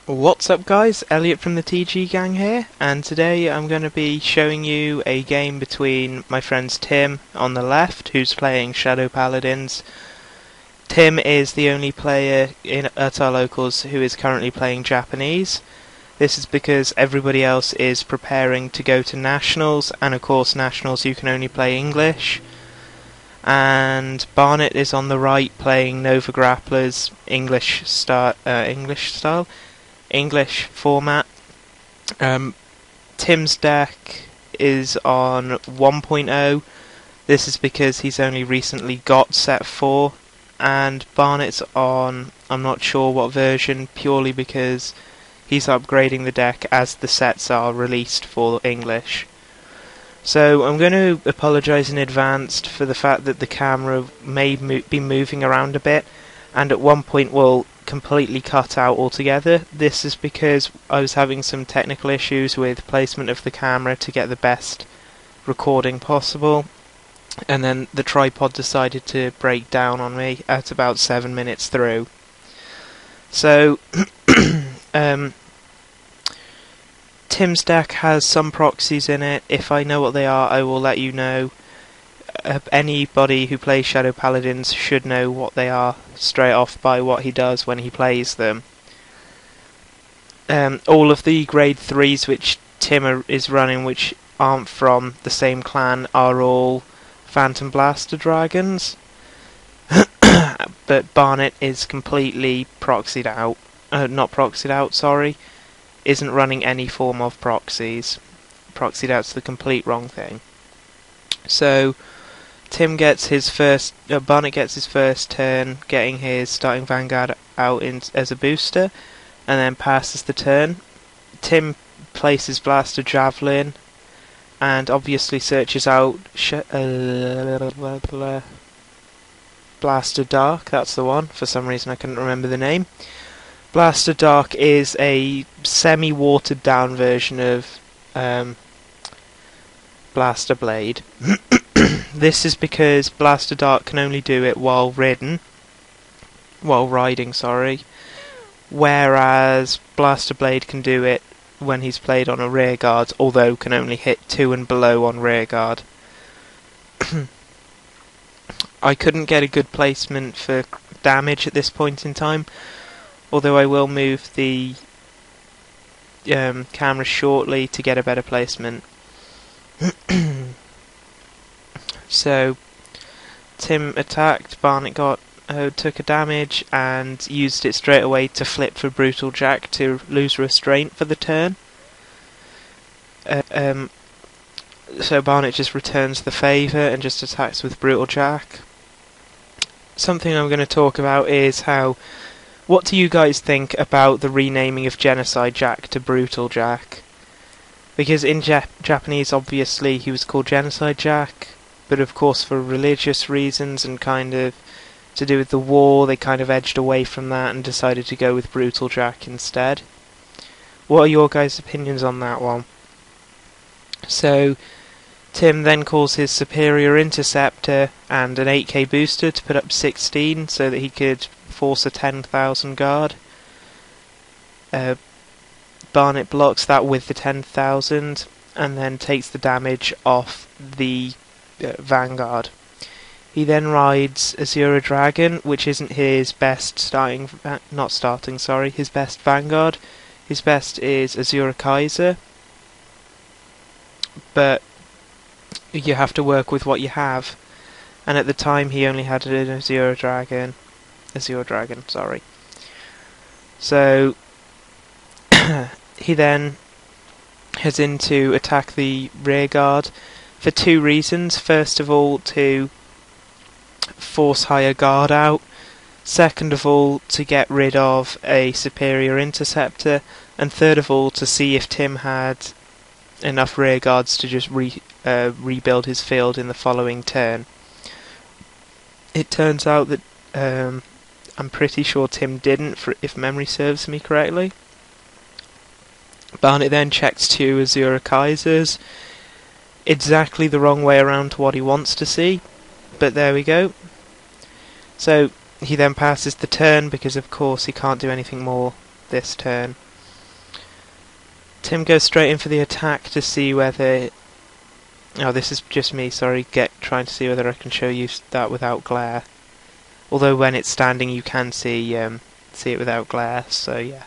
What's up guys, Elliot from the TG gang here, and today I'm going to be showing you a game between my friends Tim on the left, who's playing Shadow Paladins. Tim is the only player at our locals who is currently playing Japanese. This is because everybody else is preparing to go to Nationals, and of course Nationals you can only play English. And Barnet is on the right playing Nova Grappler's English format. Tim's deck is on 1.0. This is because he's only recently got set 4, and Barnett's on I'm not sure what version, purely because he's upgrading the deck as the sets are released for English. So I'm going to apologise in advance for the fact that the camera may be moving around a bit, and at one point will completely cut out altogether. This is because I was having some technical issues with placement of the camera to get the best recording possible, and then the tripod decided to break down on me at about 7 minutes through. So Tim's deck has some proxies in it. If I know what they are, I will let you know. Anybody who plays Shadow Paladins should know what they are straight off by what he does when he plays them. All of the grade 3s which Tim is running, which aren't from the same clan, are all Phantom Blaster Dragons. But Barnet is completely proxied out. Not proxied out, sorry. Isn't running any form of proxies. Proxied out's the complete wrong thing. So Barnet gets his first turn, getting his starting Vanguard out as a booster, and then passes the turn. Tim places Blaster Javelin, and obviously searches out Blaster Dark. That's the one. For some reason I couldn't remember the name. Blaster Dark is a semi-watered down version of Blaster Blade. This is because Blaster Dark can only do it while riding, whereas Blaster Blade can do it when he's played on a rear guard, although can only hit 2 and below on rear guard. I couldn't get a good placement for damage at this point in time, although I will move the camera shortly to get a better placement. So Tim attacked, Barnet took a damage and used it straight away to flip for Brutal Jack to lose restraint for the turn. So Barnet just returns the favour and just attacks with Brutal Jack. Something I'm going to talk about is what do you guys think about the renaming of Genocide Jack to Brutal Jack? Because in Japanese, obviously, he was called Genocide Jack, but of course for religious reasons and kind of to do with the war, they kind of edged away from that and decided to go with Brutal Jack instead. What are your guys' opinions on that one? So Tim then calls his Superior Interceptor and an 8k booster to put up 16 so that he could force a 10,000 guard. Barnet blocks that with the 10,000 and then takes the damage off the Vanguard. He then rides Azura Dragon, which isn't his best his best Vanguard. His best is Azura Kaiser, but you have to work with what you have, and at the time he only had an Azura Dragon, sorry. So he then heads in to attack the rear guard for 2 reasons. First of all, to force higher guard out. Second of all, to get rid of a Superior Interceptor. And third of all, to see if Tim had enough rear guards to just rebuild his field in the following turn. It turns out that I'm pretty sure Tim didn't, if memory serves me correctly. Barnet then checks 2 Azura Kaisers. Exactly the wrong way around to what he wants to see, but there we go. So he then passes the turn because of course he can't do anything more this turn. Tim goes straight in for the attack to see whether... Oh, this is just me, sorry, trying to see whether I can show you that without glare. Although when it's standing you can see it without glare, so yeah.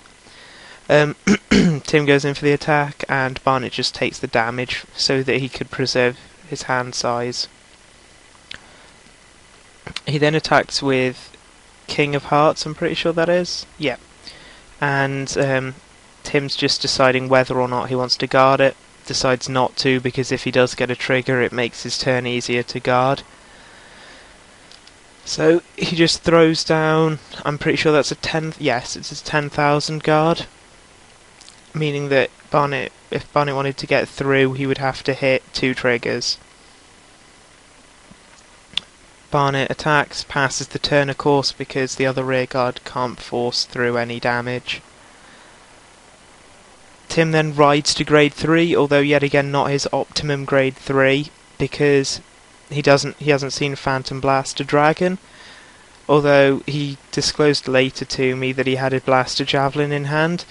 Tim goes in for the attack, and Barnet just takes the damage so that he could preserve his hand size. He then attacks with King of Hearts, I'm pretty sure that is. Yeah. And Tim's just deciding whether or not he wants to guard it. Decides not to, because if he does get a trigger it makes his turn easier to guard. So he just throws down, I'm pretty sure that's a 10, yes, it's a 10,000 guard. Meaning that if Barnet wanted to get through, he would have to hit 2 triggers. Barnet attacks, passes the turn of course, because the other rearguard can't force through any damage. Tim then rides to grade 3, although yet again not his optimum grade 3, because he hasn't seen Phantom Blaster Dragon, although he disclosed later to me that he had a Blaster Javelin in hand,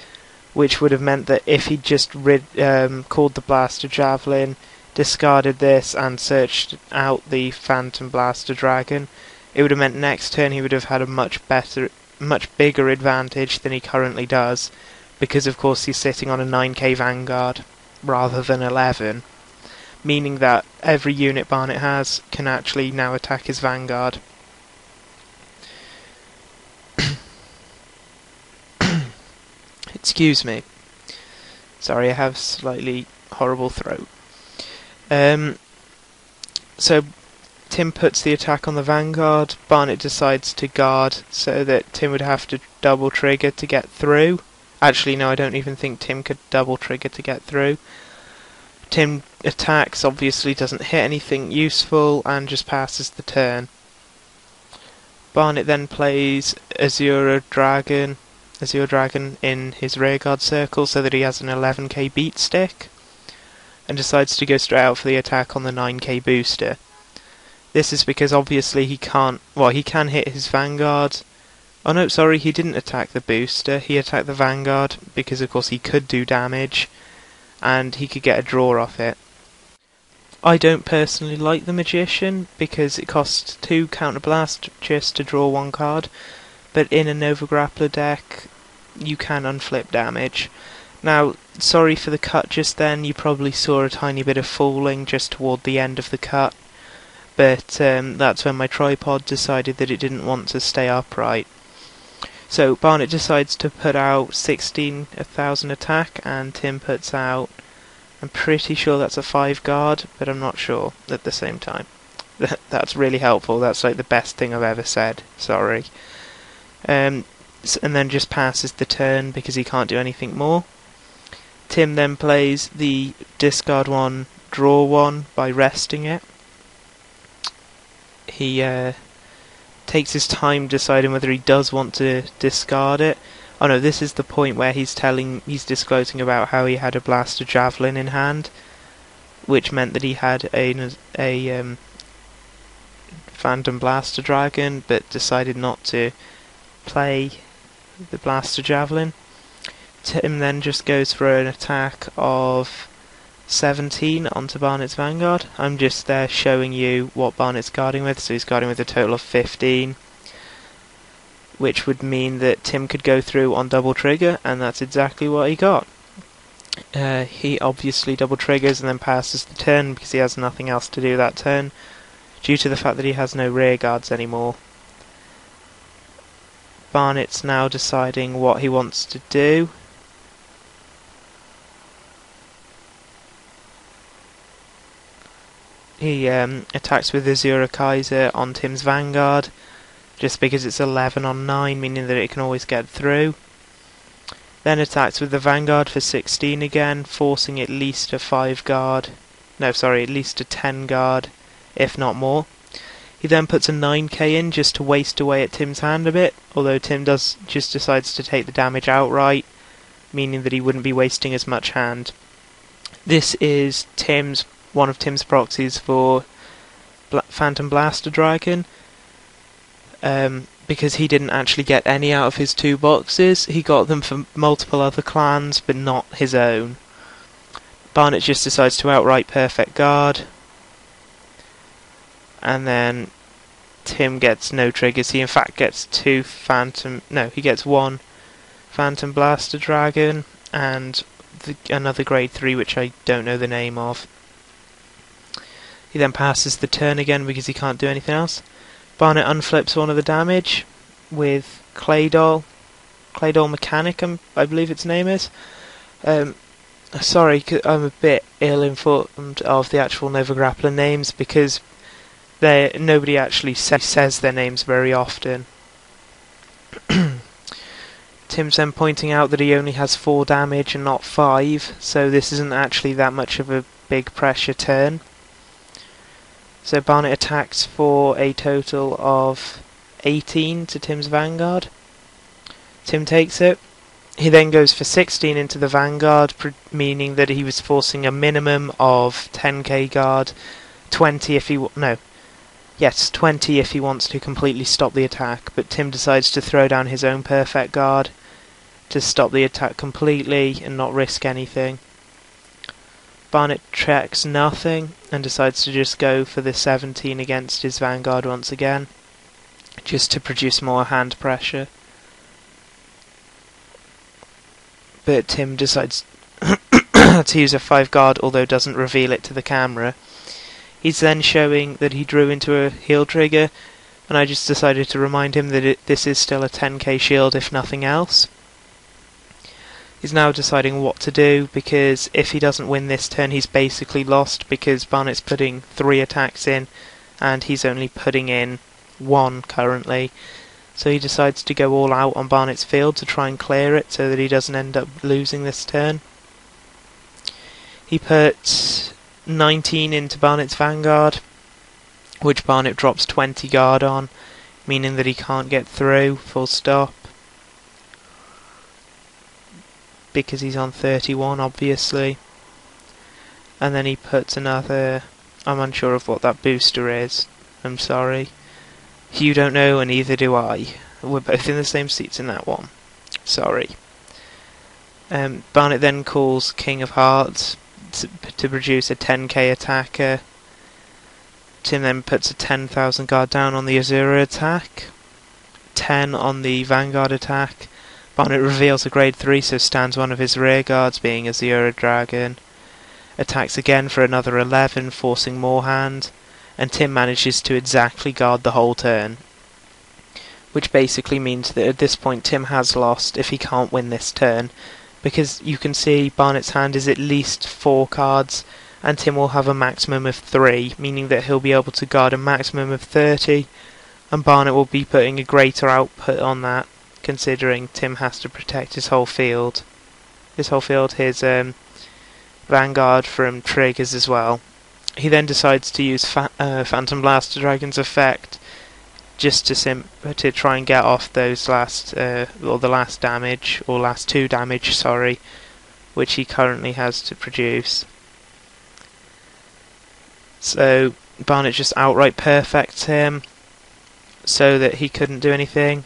which would have meant that if he'd just called the Blaster Javelin, discarded this and searched out the Phantom Blaster Dragon, it would have meant next turn he would have had a much bigger advantage than he currently does, because of course he's sitting on a 9k Vanguard rather than 11, meaning that every unit Barnet has can actually now attack his Vanguard. Excuse me. Sorry, I have slightly horrible throat. So Tim puts the attack on the Vanguard. Barnet decides to guard so that Tim would have to double trigger to get through. Actually, no, I don't even think Tim could double trigger to get through. Tim attacks, obviously doesn't hit anything useful, and just passes the turn. Barnet then plays Azure Dragon in his rearguard circle so that he has an 11k beat stick, and decides to go straight out for the attack on the 9k booster. This is because obviously he can hit his Vanguard. Oh no, sorry, he didn't attack the booster, he attacked the Vanguard because of course he could do damage and he could get a draw off it. I don't personally like the Magician because it costs 2 counterblast just to draw 1 card, but in a Nova Grappler deck you can unflip damage. Now, sorry for the cut just then, you probably saw a tiny bit of falling just toward the end of the cut, but that's when my tripod decided that it didn't want to stay upright. So Barnet decides to put out 16,000 attack, and Tim puts out, I'm pretty sure that's a 5 guard, but I'm not sure at the same time. That's really helpful, that's like the best thing I've ever said, sorry. And then just passes the turn because he can't do anything more. Tim then plays the discard 1, draw 1 by resting it. He takes his time deciding whether he does want to discard it. Oh no, this is the point where he's disclosing about how he had a Blaster Javelin in hand, which meant that he had a Phantom Blaster Dragon, but decided not to play the Blaster Javelin. Tim then just goes for an attack of 17 onto Barnet's Vanguard. I'm just there showing you what Barnet's guarding with, so he's guarding with a total of 15, which would mean that Tim could go through on double trigger, and that's exactly what he got. He obviously double triggers and then passes the turn because he has nothing else to do that turn, due to the fact that he has no rear guards anymore. Barnet's now deciding what he wants to do. He attacks with Azure Kaiser on Tim's Vanguard, just because it's 11 on 9, meaning that it can always get through. Then attacks with the Vanguard for 16 again, forcing at least a 5 guard. No, sorry, at least a 10 guard, if not more. He then puts a 9k in just to waste away at Tim's hand a bit, although Tim just decides to take the damage outright, meaning that he wouldn't be wasting as much hand. This is one of Tim's proxies for Phantom Blaster Dragon, because he didn't actually get any out of his 2 boxes. He got them from multiple other clans, but not his own. Barnet just decides to outright perfect guard, and then Tim gets no triggers. He in fact gets he gets one Phantom Blaster Dragon and another grade 3 which I don't know the name of. He then passes the turn again because he can't do anything else. Barnet unflips one of the damage with Claydol Mechanic, I believe its name is. Sorry, I'm a bit ill-informed of the actual Nova Grappler names because nobody actually says their names very often. Tim's then pointing out that he only has 4 damage and not 5, so this isn't actually that much of a big pressure turn. So Barnet attacks for a total of 18 to Tim's Vanguard. Tim takes it. He then goes for 16 into the Vanguard, meaning that he was forcing a minimum of 10k guard, 20 if he 20 if he wants to completely stop the attack, but Tim decides to throw down his own perfect guard to stop the attack completely and not risk anything. Barnet checks nothing and decides to just go for the 17 against his Vanguard once again, just to produce more hand pressure. But Tim decides to use a 5 guard, although doesn't reveal it to the camera. He's then showing that he drew into a heal trigger, and I just decided to remind him that this is still a 10k shield if nothing else. He's now deciding what to do, because if he doesn't win this turn he's basically lost, because Barnet's putting 3 attacks in and he's only putting in 1 currently. So he decides to go all out on Barnet's field to try and clear it so that he doesn't end up losing this turn. He puts 19 into Barnet's Vanguard, which Barnet drops 20 guard on, meaning that he can't get through, full stop. Because he's on 31 obviously. And then he puts another, I'm unsure of what that booster is, I'm sorry. You don't know and neither do I. We're both in the same seats in that one. Sorry. Barnet then calls King of Hearts to produce a 10k attacker. Tim then puts a 10,000 guard down on the Azura attack, 10 on the Vanguard attack. Barnet reveals a grade 3, so stands one of his rear guards, being Azura Dragon. Attacks again for another 11, forcing more hand, and Tim manages to exactly guard the whole turn. Which basically means that at this point Tim has lost if he can't win this turn, because you can see Barnet's hand is at least 4 cards, and Tim will have a maximum of 3, meaning that he'll be able to guard a maximum of 30, and Barnet will be putting a greater output on that, considering Tim has to protect his whole field. His Vanguard from triggers as well. He then decides to use Phantom Blaster Dragon's effect just to try and get off those last 2 damage, sorry, which he currently has to produce. So Barnet just outright perfects him so that he couldn't do anything.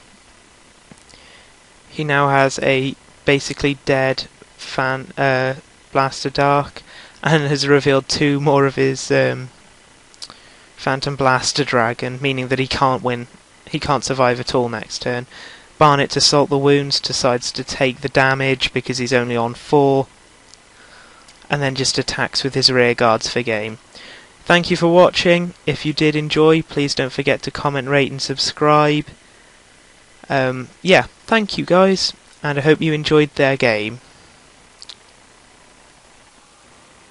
He now has a basically dead Blaster Dark, and has revealed 2 more of his Phantom Blaster Dragon, meaning that he can't win. He can't survive at all next turn. Barnet, to salt the wounds, decides to take the damage because he's only on 4, and then just attacks with his rear guards for game. Thank you for watching. If you did enjoy, please don't forget to comment, rate and subscribe. Yeah, thank you guys, and I hope you enjoyed their game.